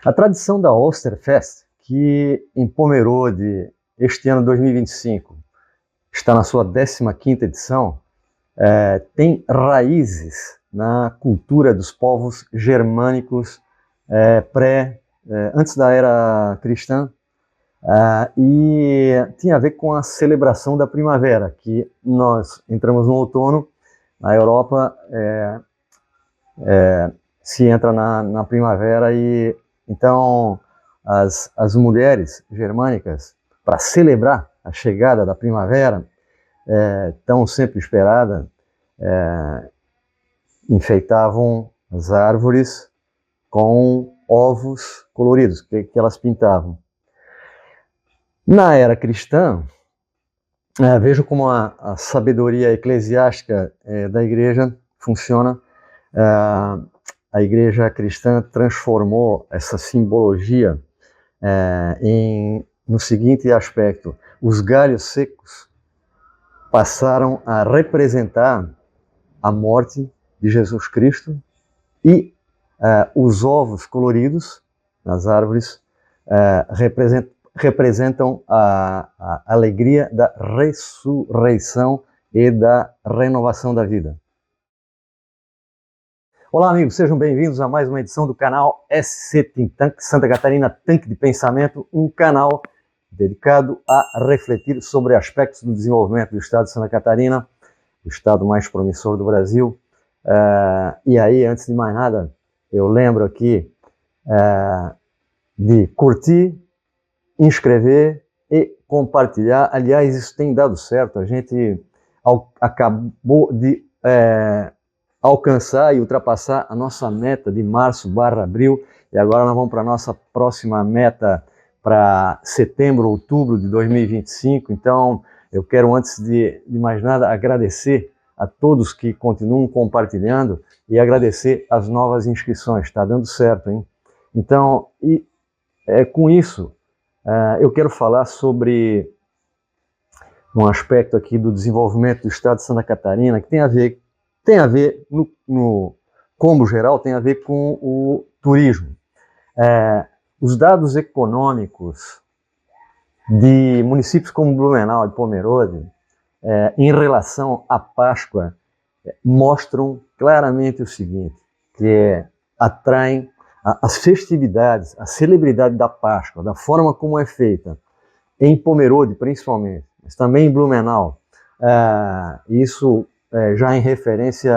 A tradição da Osterfest, que em Pomerode, este ano 2025, está na sua 15ª edição, tem raízes na cultura dos povos germânicos antes da era cristã, e tinha a ver com a celebração da primavera, que nós entramos no outono, na Europa se entra na primavera, e então as mulheres germânicas, para celebrar a chegada da primavera, tão sempre esperada, enfeitavam as árvores com ovos coloridos que elas pintavam. Na era cristã, vejo como a sabedoria eclesiástica da igreja funciona. A igreja cristã transformou essa simbologia no seguinte aspecto: os galhos secos passaram a representar a morte de Jesus Cristo, e os ovos coloridos nas árvores representam a alegria da ressurreição e da renovação da vida. Olá, amigos, sejam bem-vindos a mais uma edição do canal SC Think Tank, Santa Catarina Tanque de Pensamento, um canal dedicado a refletir sobre aspectos do desenvolvimento do estado de Santa Catarina, o estado mais promissor do Brasil. E aí, antes de mais nada, eu lembro aqui de curtir, inscrever e compartilhar. Aliás, isso tem dado certo. A gente acabou de alcançar e ultrapassar a nossa meta de março/abril, e agora nós vamos para a nossa próxima meta para setembro, outubro de 2025. Então, eu quero, antes de mais nada, agradecer a todos que continuam compartilhando e agradecer as novas inscrições. Está dando certo, hein? Então, com isso, eu quero falar sobre um aspecto aqui do desenvolvimento do estado de Santa Catarina que tem a ver no combo geral, tem a ver com o turismo. Os dados econômicos de municípios como Blumenau e Pomerode, em relação à Páscoa, mostram claramente o seguinte, que atraem as festividades, a celebridade da Páscoa, da forma como é feita, em Pomerode principalmente, mas também em Blumenau, isso já em referência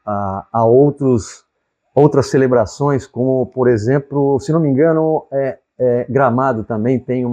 a outras celebrações, como, por exemplo, se não me engano, Gramado também tem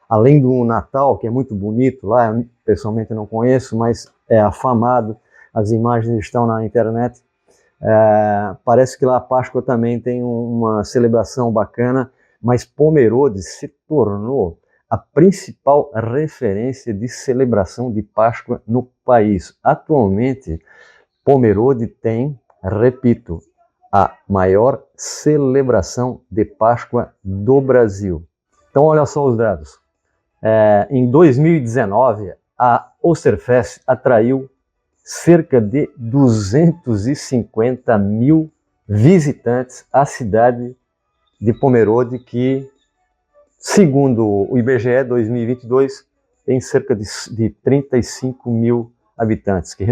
além do Natal, que é muito bonito lá, eu pessoalmente não conheço, mas é afamado, as imagens estão na internet. Parece que lá a Páscoa também tem uma celebração bacana, mas Pomerode se tornou a principal referência de celebração de Páscoa no país. Atualmente, Pomerode tem, repito, a maior celebração de Páscoa do Brasil. Então, olha só os dados. Em 2019, a Osterfest atraiu cerca de 250 mil visitantes à cidade de Pomerode, que, segundo o IBGE 2022, tem cerca de 35 mil habitantes, que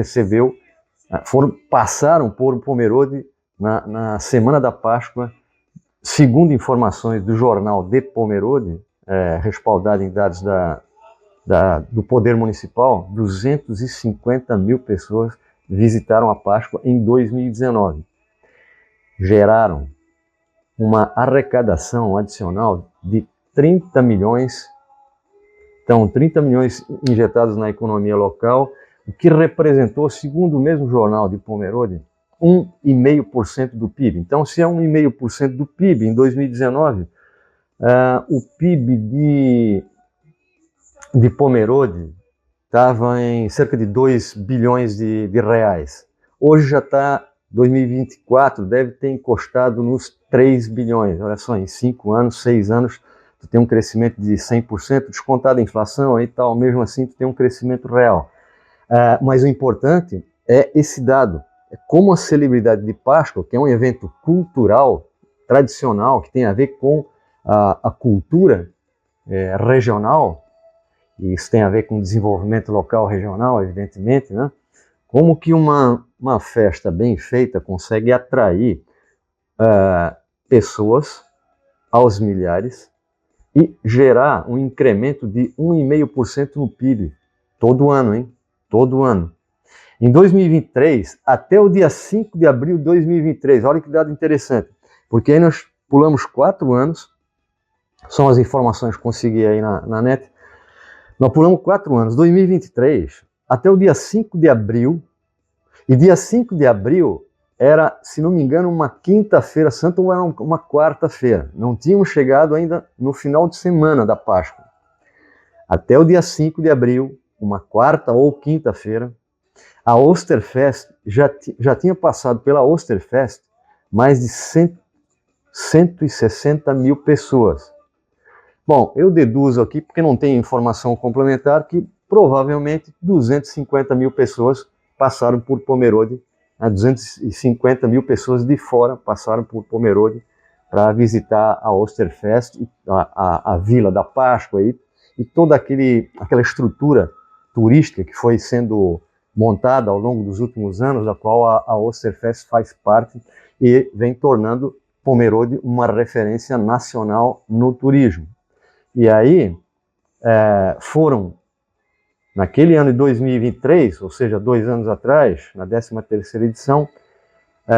passaram por Pomerode na semana da Páscoa. Segundo informações do jornal de Pomerode, respaldado em dados do Poder Municipal, 250 mil pessoas visitaram a Páscoa em 2019. Geraram uma arrecadação adicional de 30 milhões. Então, 30 milhões injetados na economia local, o que representou, segundo o mesmo jornal de Pomerode, 1,5% do PIB. Então, se é 1,5% do PIB em 2019, o PIB de Pomerode estava em cerca de 2 bilhões de reais. Hoje já está, 2024, deve ter encostado nos 3 bilhões. Olha só, em 5 anos, 6 anos, tu tem um crescimento de 100%, descontado a inflação e tal, mesmo assim tu tem um crescimento real. Mas o importante é esse dado. É como a celebridade de Páscoa, que é um evento cultural, tradicional, que tem a ver com a cultura regional, e isso tem a ver com desenvolvimento local regional, evidentemente, né? Como que uma festa bem feita consegue atrair pessoas aos milhares e gerar um incremento de 1,5% no PIB todo ano, hein? Todo ano. Em 2023, até o dia 5 de abril de 2023, olha que dado interessante, porque aí nós pulamos 4 anos, são as informações que consegui aí na net, nós pulamos 4 anos, 2023, até o dia 5 de abril, e dia 5 de abril era, se não me engano, uma quinta-feira santa ou era uma quarta-feira. Não tínhamos chegado ainda no final de semana da Páscoa. Até o dia 5 de abril, uma quarta ou quinta-feira, a Osterfest já tinha passado pela Osterfest mais de 160 mil pessoas. Bom, eu deduzo aqui, porque não tem informação complementar, que provavelmente 250 mil pessoas passaram por Pomerode, 250 mil pessoas de fora passaram por Pomerode para visitar a Osterfest, a Vila da Páscoa e toda aquela estrutura turística que foi sendo montada ao longo dos últimos anos, da qual a Osterfest faz parte e vem tornando Pomerode uma referência nacional no turismo. E aí foram, naquele ano de 2023, ou seja, 2 anos atrás, na 13ª edição,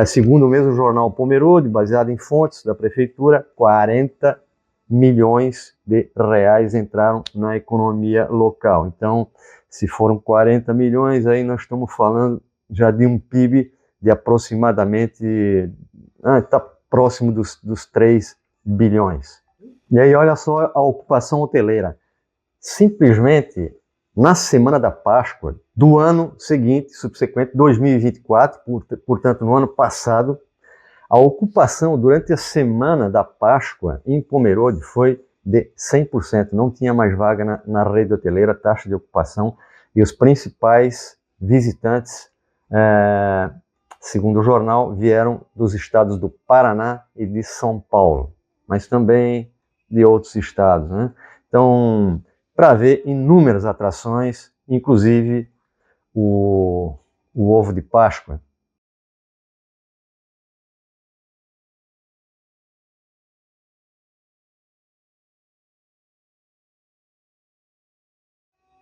segundo o mesmo jornal Pomerode, baseado em fontes da prefeitura, 40 milhões de reais entraram na economia local. Então, se foram 40 milhões, aí nós estamos falando já de um PIB de aproximadamente, está próximo dos 3 bilhões. E aí olha só a ocupação hoteleira. Simplesmente, na semana da Páscoa, do ano seguinte, subsequente, 2024, portanto no ano passado, a ocupação durante a semana da Páscoa em Pomerode foi de 100%. Não tinha mais vaga na rede hoteleira, taxa de ocupação, e os principais visitantes, segundo o jornal, vieram dos estados do Paraná e de São Paulo, mas também de outros estados, né? Então, para ver inúmeras atrações, inclusive o ovo de Páscoa.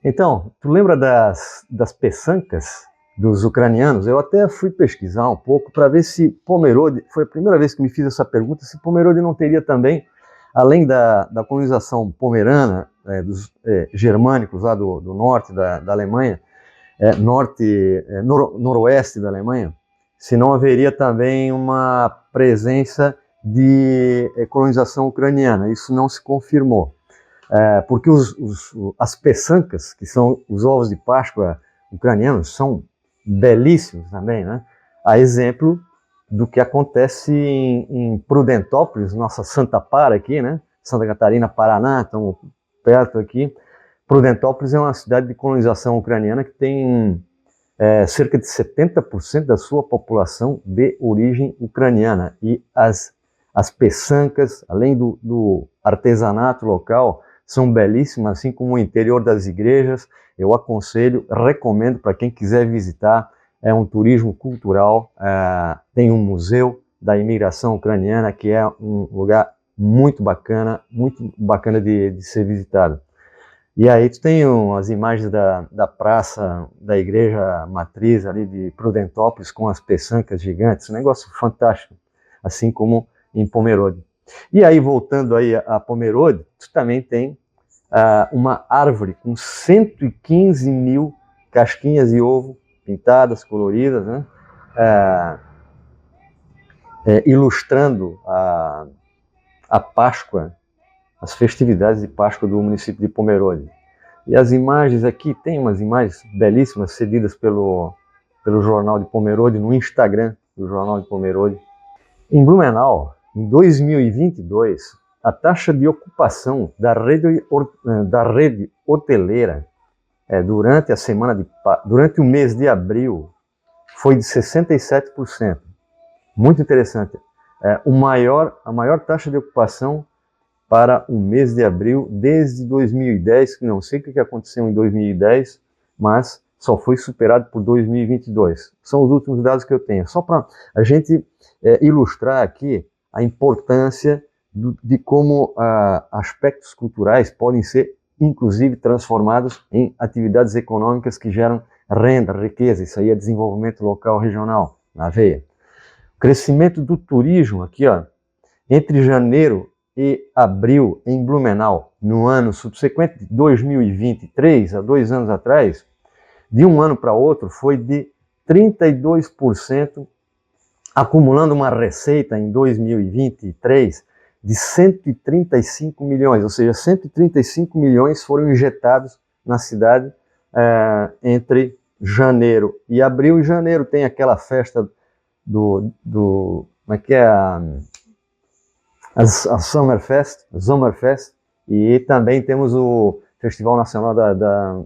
Então, tu lembra das peçancas dos ucranianos? Eu até fui pesquisar um pouco para ver se Pomerode, foi a primeira vez que me fiz essa pergunta, se Pomerode não teria também, além da colonização pomerana, dos germânicos lá do norte da Alemanha, noroeste da Alemanha, se não haveria também uma presença de colonização ucraniana. Isso não se confirmou. Porque as peçancas, que são os ovos de Páscoa ucranianos, são belíssimos também, né? A exemplo do que acontece em Prudentópolis, nossa Santa Para aqui, né? Santa Catarina, Paraná, estamos perto aqui. Prudentópolis é uma cidade de colonização ucraniana que tem cerca de 70% da sua população de origem ucraniana. E as peçancas, além do artesanato local, são belíssimas, assim como o interior das igrejas. Eu aconselho, recomendo para quem quiser visitar. É um turismo cultural, tem um museu da imigração ucraniana, que é um lugar muito bacana de ser visitado. E aí tu tem as imagens da praça da igreja matriz ali de Prudentópolis com as peçancas gigantes, um negócio fantástico, assim como em Pomerode. E aí, voltando aí a Pomerode, tu também tem uma árvore com 115 mil casquinhas de ovo pintadas, coloridas, né? Ilustrando a Páscoa, as festividades de Páscoa do município de Pomerode. E as imagens aqui, tem umas imagens belíssimas cedidas pelo Jornal de Pomerode, no Instagram do Jornal de Pomerode. Em Blumenau, em 2022, a taxa de ocupação da rede hoteleira durante o mês de abril foi de 67%. Muito interessante. A maior taxa de ocupação para o mês de abril desde 2010, que não sei o que aconteceu em 2010, mas só foi superado por 2022. São os últimos dados que eu tenho. Só para a gente ilustrar aqui a importância de como aspectos culturais podem ser, inclusive, transformados em atividades econômicas que geram renda, riqueza. Isso aí é desenvolvimento local, regional, na veia. O crescimento do turismo aqui, ó, entre janeiro e abril em Blumenau, no ano subsequente de 2023, há 2 anos atrás, de um ano para outro, foi de 32%, acumulando uma receita em 2023 de 135 milhões, ou seja, 135 milhões foram injetados na cidade entre janeiro e abril. Em janeiro tem aquela festa como é que é a Sommerfest, e também temos o Festival Nacional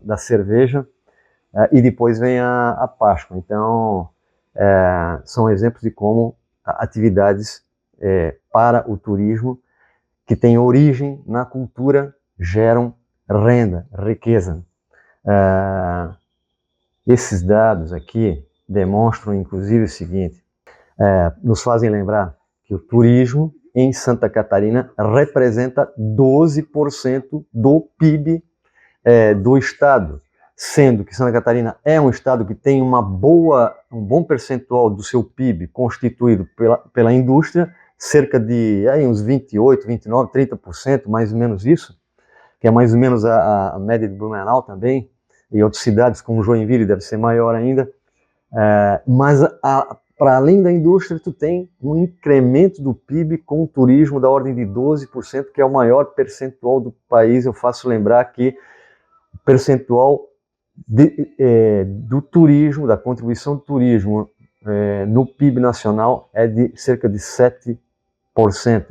da Cerveja, e depois vem a Páscoa. Então, são exemplos de como atividades para o turismo, que têm origem na cultura, geram renda, riqueza. Esses dados aqui demonstram, inclusive, o seguinte, nos fazem lembrar que o turismo em Santa Catarina representa 12% do PIB do estado, sendo que Santa Catarina é um estado que tem um bom percentual do seu PIB constituído pela indústria, cerca de uns 28, 29, 30%, mais ou menos isso, que é mais ou menos a média de Blumenau também, e outras cidades como Joinville deve ser maior ainda, mas para além da indústria, tu tem um incremento do PIB com o turismo da ordem de 12%, que é o maior percentual do país. Eu faço lembrar que o percentual do turismo, da contribuição do turismo no PIB nacional é de cerca de 7%,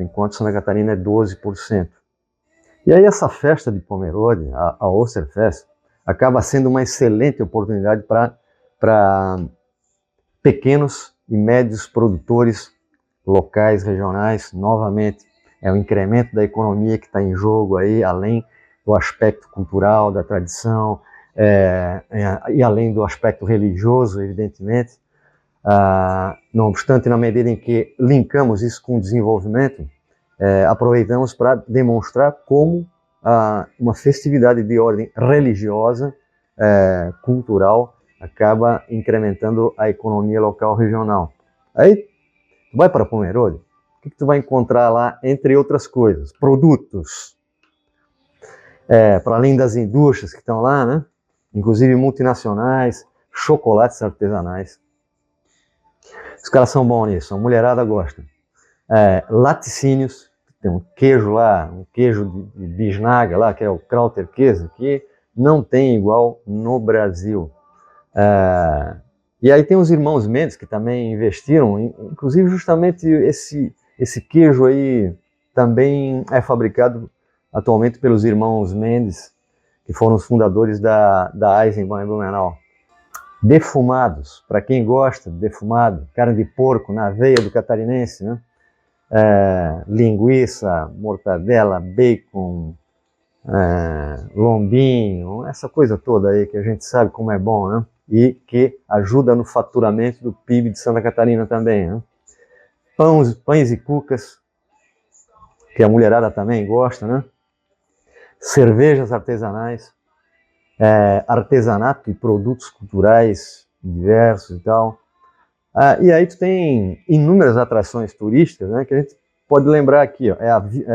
enquanto Santa Catarina é 12%. E aí essa festa de Pomerode, a Osterfest, acaba sendo uma excelente oportunidade para pequenos e médios produtores locais, regionais. Novamente, é o incremento da economia que está em jogo aí, além do aspecto cultural, da tradição, e além do aspecto religioso, evidentemente. Não obstante, na medida em que linkamos isso com o desenvolvimento, aproveitamos para demonstrar como uma festividade de ordem religiosa, cultural, acaba incrementando a economia local regional. Aí, tu vai para Pomerode, o que tu vai encontrar lá, entre outras coisas? Produtos. Para além das indústrias que estão lá, né? Inclusive multinacionais, chocolates artesanais. Os caras são bons nisso, a mulherada gosta. Laticínios, tem um queijo lá, um queijo de bisnaga lá, que é o Krauter Käse, que não tem igual no Brasil. E aí tem os irmãos Mendes, que também investiram, inclusive justamente esse queijo aí também é fabricado atualmente pelos irmãos Mendes, que foram os fundadores da Eisenbahn em Blumenau. Defumados, para quem gosta de defumado, carne de porco na veia do catarinense, né? Linguiça, mortadela, bacon, lombinho, essa coisa toda aí que a gente sabe como é bom, né? E que ajuda no faturamento do PIB de Santa Catarina também, né? Pães e cucas, que a mulherada também gosta, né? Cervejas artesanais, artesanato e produtos culturais diversos e tal. E aí tu tem inúmeras atrações turísticas, né, que a gente pode lembrar aqui, ó,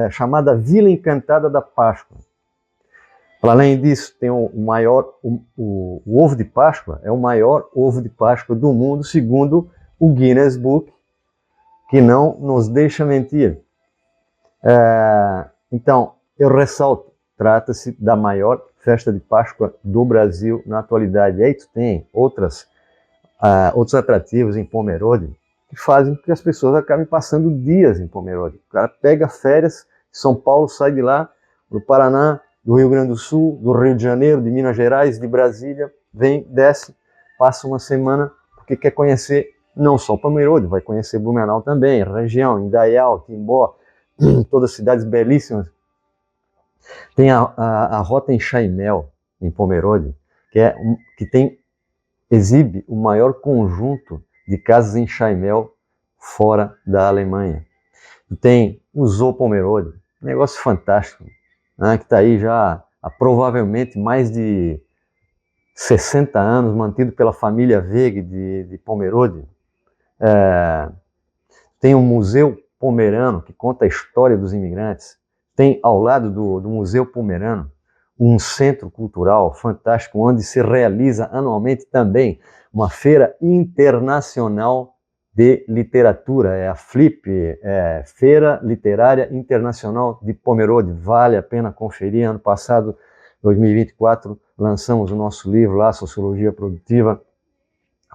a chamada Vila Encantada da Páscoa. Para além disso, tem o ovo de Páscoa, é o maior ovo de Páscoa do mundo, segundo o Guinness Book, que não nos deixa mentir. Então, eu ressalto, trata-se da maior festa de Páscoa do Brasil na atualidade. E aí tu tem outros atrativos em Pomerode que fazem com que as pessoas acabem passando dias em Pomerode. O cara pega férias de São Paulo, sai de lá, do Paraná, do Rio Grande do Sul, do Rio de Janeiro, de Minas Gerais, de Brasília, vem, desce, passa uma semana, porque porque quer conhecer não só Pomerode, vai conhecer Blumenau também, região, Indaial, Timbó, todas cidades belíssimas. Tem a Rota em Chaimel, em Pomerode, que exibe o maior conjunto de casas em Chaimel fora da Alemanha. Tem o Zoo Pomerode, um negócio fantástico, né, que está aí já há provavelmente mais de 60 anos, mantido pela família Weg de Pomerode. Tem o Museu Pomerano, que conta a história dos imigrantes. Tem, ao lado do Museu Pomerano, um centro cultural fantástico, onde se realiza anualmente também uma feira internacional de literatura, é a FLIP, Feira Literária Internacional de Pomerode. Vale a pena conferir. Ano passado, 2024, lançamos o nosso livro lá, Sociologia Produtiva.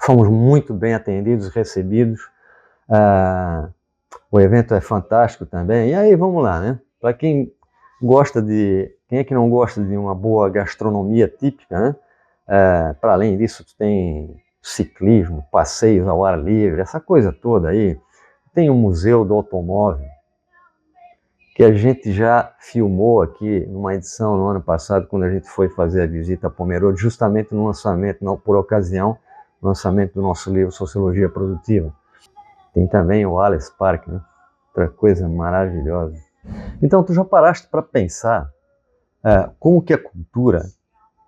Fomos muito bem atendidos, recebidos. O evento é fantástico também. E aí, vamos lá, né? Para quem é que não gosta de uma boa gastronomia típica, né? Para além disso, tem ciclismo, passeios ao ar livre, essa coisa toda aí. Tem o Museu do Automóvel, que a gente já filmou aqui numa edição no ano passado, quando a gente foi fazer a visita a Pomerode, justamente no lançamento, por ocasião, do lançamento do nosso livro Sociologia Produtiva. Tem também o Allianz Parque, né? Outra coisa maravilhosa. Então, tu já paraste para pensar como que a cultura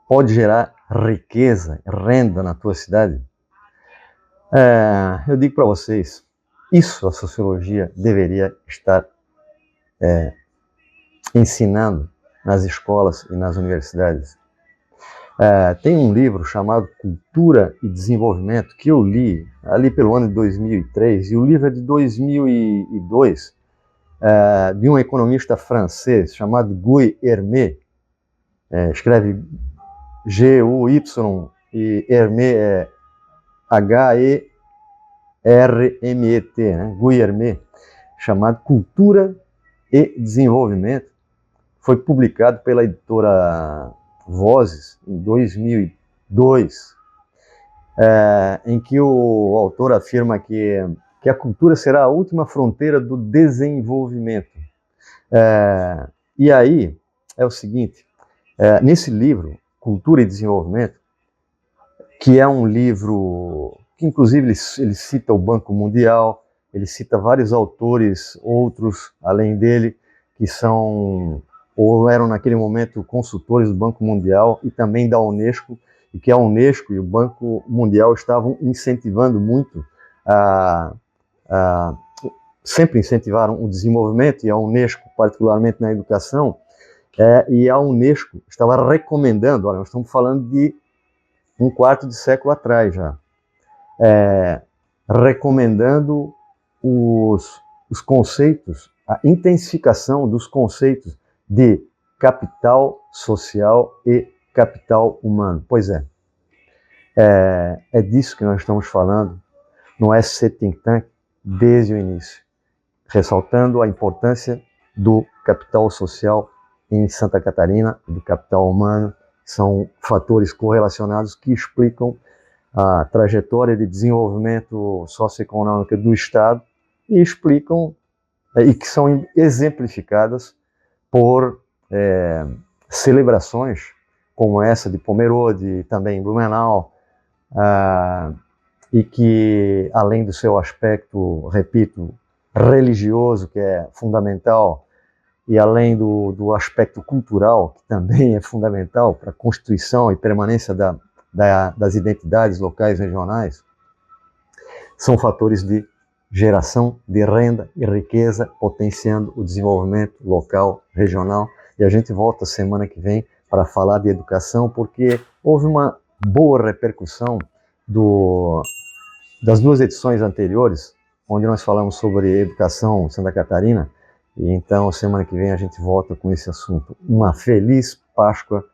pode gerar riqueza, renda na tua cidade? Eu digo para vocês, isso a sociologia deveria estar ensinando nas escolas e nas universidades. Tem um livro chamado Cultura e Desenvolvimento, que eu li ali pelo ano de 2003, e o livro é de 2002, de um economista francês chamado Guy Hermé. Escreve G-U-Y, e Hermé é H-E-R-M-E-T, né? Guy Hermé, chamado Cultura e Desenvolvimento. Foi publicado pela editora Vozes, em 2002, em que o autor afirma que a cultura será a última fronteira do desenvolvimento. E aí, é o seguinte, nesse livro, Cultura e Desenvolvimento, que é um livro que, inclusive, ele cita o Banco Mundial, ele cita vários autores, outros, além dele, que são ou eram naquele momento consultores do Banco Mundial e também da Unesco, e que a Unesco e o Banco Mundial estavam incentivando muito, sempre incentivaram o desenvolvimento, e a Unesco, particularmente na educação, e a Unesco estava recomendando, olha, nós estamos falando de um quarto de século atrás já, recomendando os conceitos, a intensificação dos conceitos de capital social e capital humano. Pois é disso que nós estamos falando no SC Think Tank desde o início, ressaltando a importância do capital social em Santa Catarina, do capital humano. São fatores correlacionados que explicam a trajetória de desenvolvimento socioeconômico do Estado e explicam, e que são exemplificadas por celebrações como essa de Pomerode e também Blumenau, e que, além do seu aspecto, repito, religioso, que é fundamental, e além do aspecto cultural, que também é fundamental para a constituição e permanência das identidades locais e regionais, são fatores de geração de renda e riqueza, potenciando o desenvolvimento local, regional. E a gente volta semana que vem para falar de educação, porque houve uma boa repercussão das duas edições anteriores, onde nós falamos sobre educação em Santa Catarina. E então, semana que vem a gente volta com esse assunto. Uma feliz Páscoa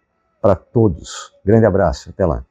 para todos. Grande abraço, até lá.